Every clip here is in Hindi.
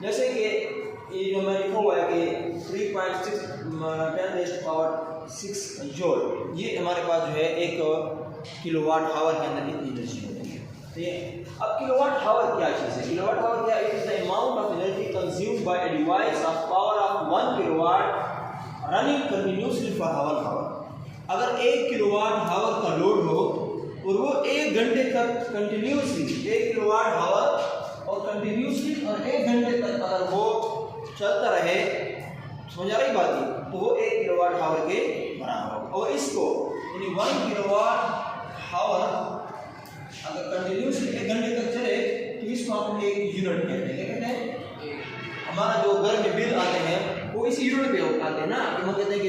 जैसे कि ये जो मैंने लिखा हुआ है कि 3.6 10⁻⁶ जूल, ये हमारे पास जो है 1 किलोवाट आवर के अंदर इतनी एनर्जी होती है। ठीक है, अब किलोवाट आवर क्या चीज़ है? किलोवाट आवर क्या? It is the amount of energy consumed by a device of power of 1 kilowatt running continuously for 1 hour. अगर 1 किलोवाट आवर का लोड हो और वो 1 घंटे तक कंटिन्यूसली 1 किलोवाट आवर और कंटिन्यूसली और 1 घंटे तक अगर वो चलता रहे, समझ आ रही बात है, तो वो 1 किलोवाट आवर के बराबर होगा। और इसको यानी 1 किलोवाट आवर अगर कंटिन्यूसली 1 घंटे तक चले तो इसको हम एक यूनिट कहते हैं। क्या कहते हैं? हमारा जो घर में बिल आते हैं वो इस यूनिट पे आते हैं ना, कि हम कहते हैं कि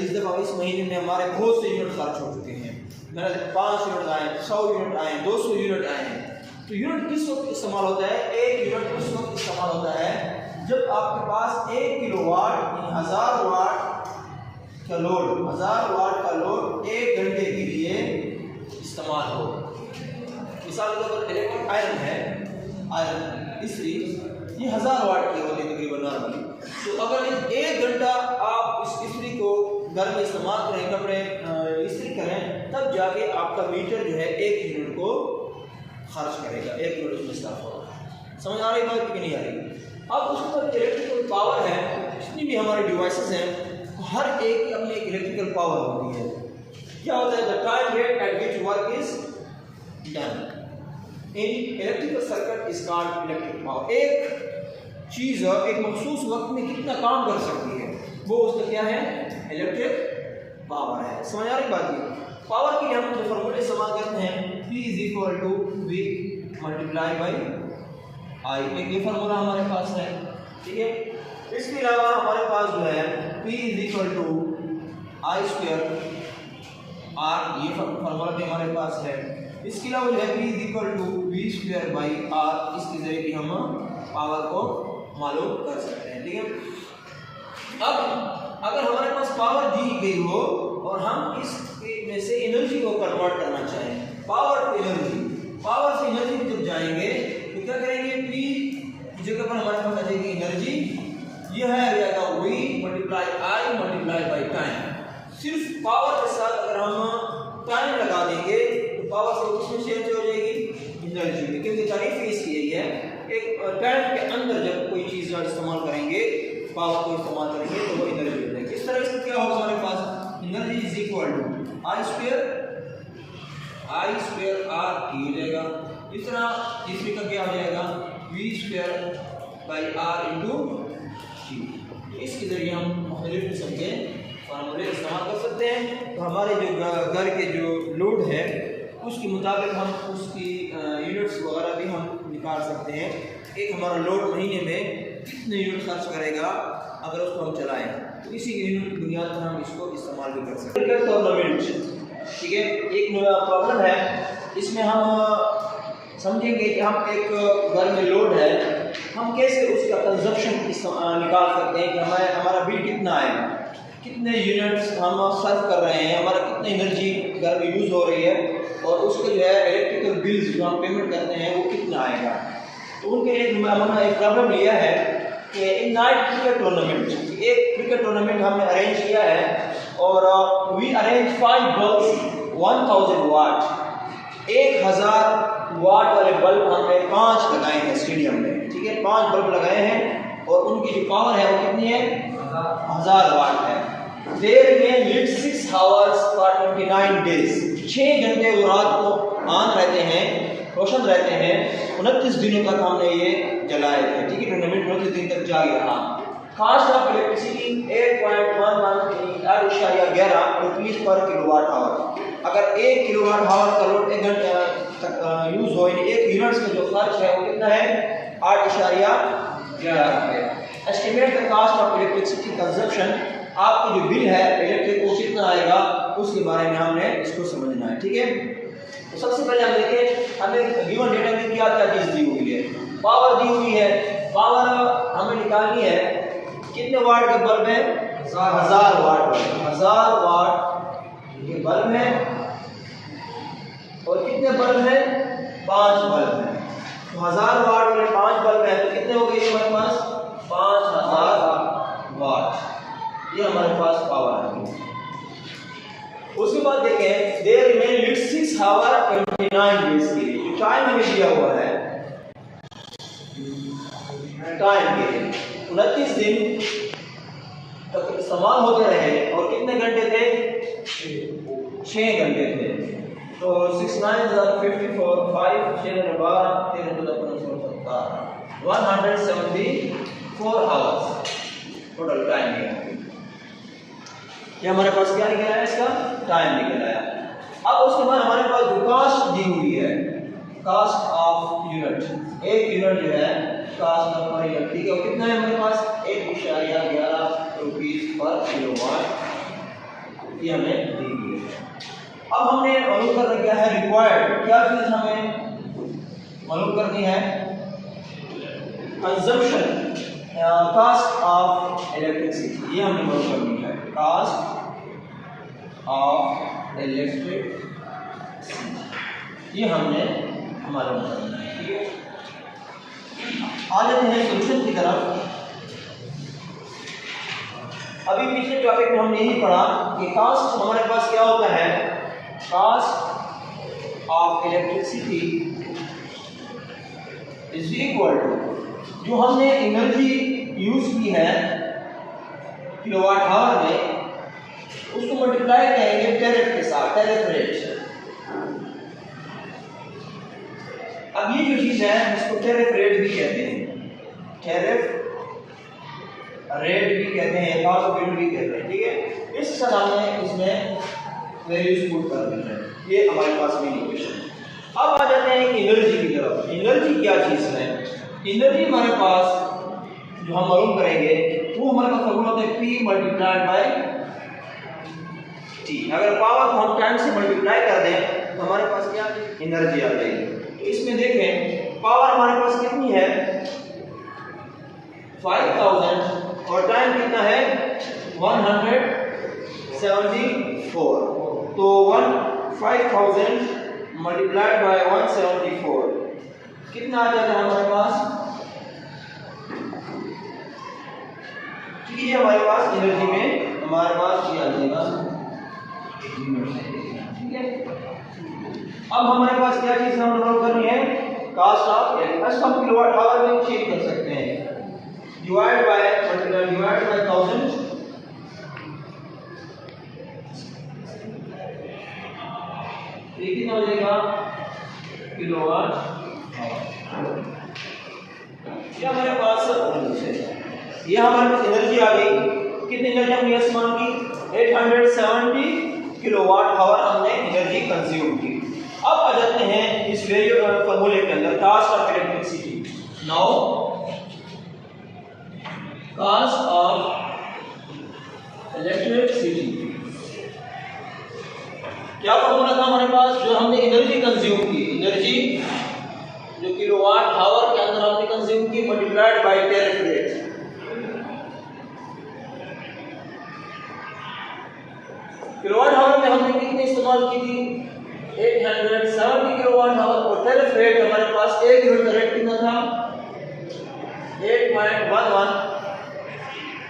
इस दफ़ा इस महीने में हमारे बहुत से यूनिट खर्च हो चुके हैं, मेरा 5 यूनिट आए, 100 यूनिट आए, 200 यूनिट आए हैं। तो यूनिट किस वक्त इस्तेमाल होता है? एक यूनिट उस वक्त इस्तेमाल होता है जब आपके पास 1 किलोवाट यानी 1000 वाट का लोड 1 घंटे के लिए इस्तेमाल हो। मिसाल के तौर पर इलेक्ट्रिक आयरन है, आयरन इस्त्री, ये 1000 वाट की होती है तकरीबन नॉर्मली। तो अगर 1 घंटा आप इस इस्त्री को घर में इस्तेमाल करें, कपड़े इस्त्री करें, तब जाके आपका मीटर जो है 1 यूनिट को खर्च करेगा, 1 यूनिट उसमें इस्तेमाल होगा। समझ आ रही बात कि नहीं आ रही? अब उसके बाद इलेक्ट्रिकल पावर है, जितनी भी हमारे डिवाइसेस हैं हर एक की अपनी एक इलेक्ट्रिकल पावर होती है। क्या होता है? The time rate at which work is done in electrical circuit is called electric power. एक चीज़ एक मखसूस वक्त में कितना काम कर सकती है, वो उसका क्या है? इलेक्ट्रिक पावर है। समझ आ रही बात? की पावर के लिए हम जो फॉर्मूले इस्तेमाल करते हैं, P = V × I, एक ये फार्मूला हमारे पास है। ठीक है, इसके अलावा हमारे पास जो है P = I² R, ये फार्मूला भी हमारे पास है। इसके अलावा जो है P = V²/R, इसके जरिए भी हम पावर को मालूम कर सकते हैं। ठीक है, अब अगर हमारे पास पावर दी गई हो और हम इस में से एनर्जी को कन्वर्ट करना चाहें, पावर टू एनर्जी, पावर से एनर्जी जब जाएंगे तो क्या करेंगे? P की जगह पर हमारे पास आ जाएगी एनर्जी, यह है जाएगा V × I × टाइम। सिर्फ पावर के साथ अगर हम टाइम लगा देंगे तो पावर से उसमें चेंज हो जाएगी एनर्जी में, क्योंकि तारीफ इसकी यही है, एक टाइम के अंदर जब कोई चीज़ इस्तेमाल करेंगे, पावर को इस्तेमाल करेंगे तो वो एनर्जी हो जाएगी। इस तरह से क्या होगा? हमारे पास एनर्जी = I² R T हो जाएगा। इस तरह तीसरी का क्या हो जाएगा? V² R × T। इसके जरिए हम मुख्तलिफ किस्म के फार्मूले इस्तेमाल कर सकते हैं। तो हमारे जो घर के जो लोड है उसके मुताबिक हम उसकी यूनिट्स वगैरह भी हम निकाल सकते हैं। एक हमारा लोड महीने में कितने यूनिट खर्च करेगा अगर उसको हम चलाएं, तो इसी यूनिट की बुनियाद पर हम इसको इस्तेमाल भी कर सकते हैं। टूर्नामेंट, ठीक है, एक प्रॉब्लम है, इसमें हम समझेंगे कि हम एक घर में लोड है, हम कैसे उसका कंजप्शन निकाल सकते हैं कि हमारा बिल कितना आएगा, कितने यूनिट्स हम सर्व कर रहे हैं, हमारा कितनी एनर्जी घर में यूज़ हो रही है, और उसके जो है इलेक्ट्रिकल बिल्स जो हम पेमेंट करते हैं वो कितना आएगा। तो उनके लिए हमने एक प्रॉब्लम लिया है कि इन नाइट क्रिकेट टूर्नामेंट, एक क्रिकेट टूर्नामेंट हमने अरेंज किया है और वी अरेंज 5 बल्ब्स 1000 वाट, 1000 वाट वाले बल्ब हमने 5 लगाए हैं स्टेडियम में। ठीक है, 5 बल्ब लगाए हैं और उनकी जो पावर है वो कितनी है? 1000 वाट है। देयर में lit 6 hours for 29 days, 6 घंटे वो रात को ऑन रहते हैं, रोशन रहते हैं। 29 दिनों तक हमने ये जलाए थे। ठीक है, टूर्नामेंट 29 दिन तक जारी रहा। कॉस्ट ऑफ इलेक्ट्रिसिटी 8.11 रुपीज़ पर किलोवाट आवर। अगर 1 किलोवाट आवर का लोड 1 घंटे तक यूज़ हो, यानी 1 यूनिट्स का जो खर्च है वो कितना है? 8.11 रुपये। Estimate the cost of electricity consumption, आपकी जो बिल है इलेक्ट्रिक को कितना आएगा उसके बारे में हमने इसको समझना है। ठीक है, तो सबसे पहले हम देखें, हमें गिवन डेटा में क्या क्या चीज़ दी हुई है। पावर दी हुई है, पावर हमें निकालनी है, कितने वाट का बल्ब है? 1000 वाट। 1000 वाट ये बल्ब है और कितने बल्ब है? 5 बल्ब है। तो 1000 वाट वाले 5 बल्ब है तो कितने हो गए हमारे पास 5000 वाट, ये हमारे पास पावर है। उसके बाद देखें देयर रिमेन 6 आवर 29 डेज के लिए जो टाइम हमें दिया हुआ है, टाइम के लिए 29 दिन तक इस्तेमाल होते रहे और कितने घंटे थे 6 घंटे थे। तो 6 9 54 5 6 12 13 174 आवर्स टोटल टाइम है। ये हमारे पास क्या निकल आया, इसका टाइम निकल आया। अब उसके बाद हमारे पास जो कास्ट दी हुई है, कास्ट ऑफ यूनिट, एक यूनिट जो है कास्ट ऑफ पर यूनिट, ठीक है, कितना है हमारे पास 1.11 रुपीस पर किलोवाट, ये हमें दी हुई है। अब हमने मालूम कर रखा है रिक्वायर्ड, क्या चीज हमें मालूम करनी है, कंजम्पशन कास्ट ऑफ इलेक्ट्रिसिटी, ये हमने मालूम करनी है, कास्ट ऑफ इलेक्ट्रिसिटी, ये हमने मालूम करना है, ठीक है। आ जाते हैं सोल्यूशन की तरफ। अभी पिछले टॉपिक में हमने यही पढ़ा कि कास्ट हमारे पास क्या होता है, cost of electricity is equal to जो हमने एनर्जी यूज की है किलोवाट आवर में, उसको मल्टीप्लाई करेंगे टैरिफ के साथ, टैरिफ रेट। अब ये जो चीज है इसको टैरिफ रेट भी कहते हैं, टैरिफ रेट भी कहते हैं, कॉस्ट ऑफ यूनिट भी कहते हैं, ठीक है। इस तरह हमने इसमें वैल्यूज पुट कर दी है, ये हमारे पास मेन इक्वेशन है। अब आ जाते हैं एनर्जी की तरफ। एनर्जी क्या चीज है, एनर्जी हमारे पास जो हम मालूम करेंगे वो हमारे पास फॉर्मूला होता है P मल्टीप्लाइड बाय T। अगर पावर को हम टाइम से मल्टीप्लाई कर दें तो हमारे पास क्या एनर्जी आ जाएगी। तो इसमें देखें पावर हमारे पास कितनी है 5000 और टाइम कितना है 174, तो 5000 मल्टीप्लाइड बाय 174 कितना आ जाता है हमारे पास, ये हमारे पास एनर्जी में हमारे पास ये आ जाएगा, ठीक है। अब हमारे पास क्या चीज हम नोट करनी है, कास्ट ऑफ इलेक्ट्रिसिटी, हम किलोवाट आवर में चेंज कर सकते हैं, डिवाइड बाय 1000 ये कितना हो जाएगा किलोवाट आवर। ये हमारे पास ये हमारे पास एनर्जी आ गई, कितनी एनर्जी हमने इस्तेमाल की 870 किलोवाट आवर हमने एनर्जी कंज्यूम की। अब आ जाते हैं इस वैल्यू फॉर्मूले के अंदर, cost of electricity. Now cost of electricity क्या फॉर्मूला था हमारे पास, जो हमने एनर्जी कंज्यूम की, एनर्जी जो किलोवाट आवर के अंदर हमने कंज्यूम की multiplied by tariff rate. Kilowatt hour में हमने कितनी इस्तेमाल की थी 870 किलोवाट आवर, और टैरिफ रेट हमारे पास एक यूनिट का रेट कितना था 8.11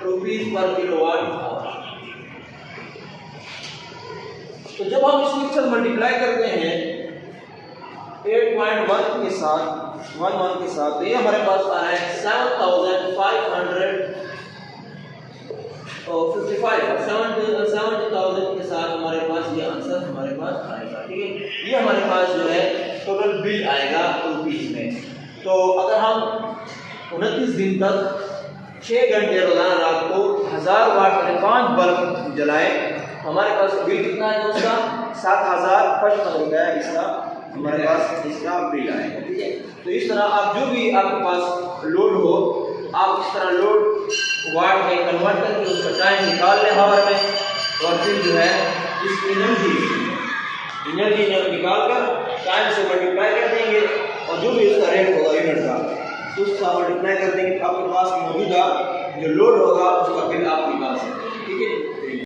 रुपीस पर किलोवाट आवर। तो जब हम इसको इससे मल्टीप्लाई करते हैं 8.1 के साथ 11 के साथ, तो ये हमारे पास आ रहा है 70,000 के साथ हमारे पास ये आंसर हमारे पास आएगा, ठीक है। ये हमारे पास जो है टोटल बिल आएगा रुपीस में। तो अगर हम 29 दिन तक 6 घंटे रोजाना रात को 1000 वाट वाले 5 बल्ब जलाए, हमारे पास बिल कितना है उसका 7055 रुपया इसका हमारे पास इसका बिल आएगा, ठीक है। तो इस तरह आप जो भी आपके पास लोड हो, आप इस तरह लोड वाट में कन्वर्ट करके उसका टाइम निकाल लें आवर में, और फिर जो है इस एनर्जी निकाल कर टाइम से मल्टीप्लाई कर देंगे, और जो भी इसका रेट होगा यूनिट का तो उसका मल्टीप्लाई कर देंगे, आपके पास मौजूदा जो लोड होगा उसका बिल आप निकाल सकते हैं।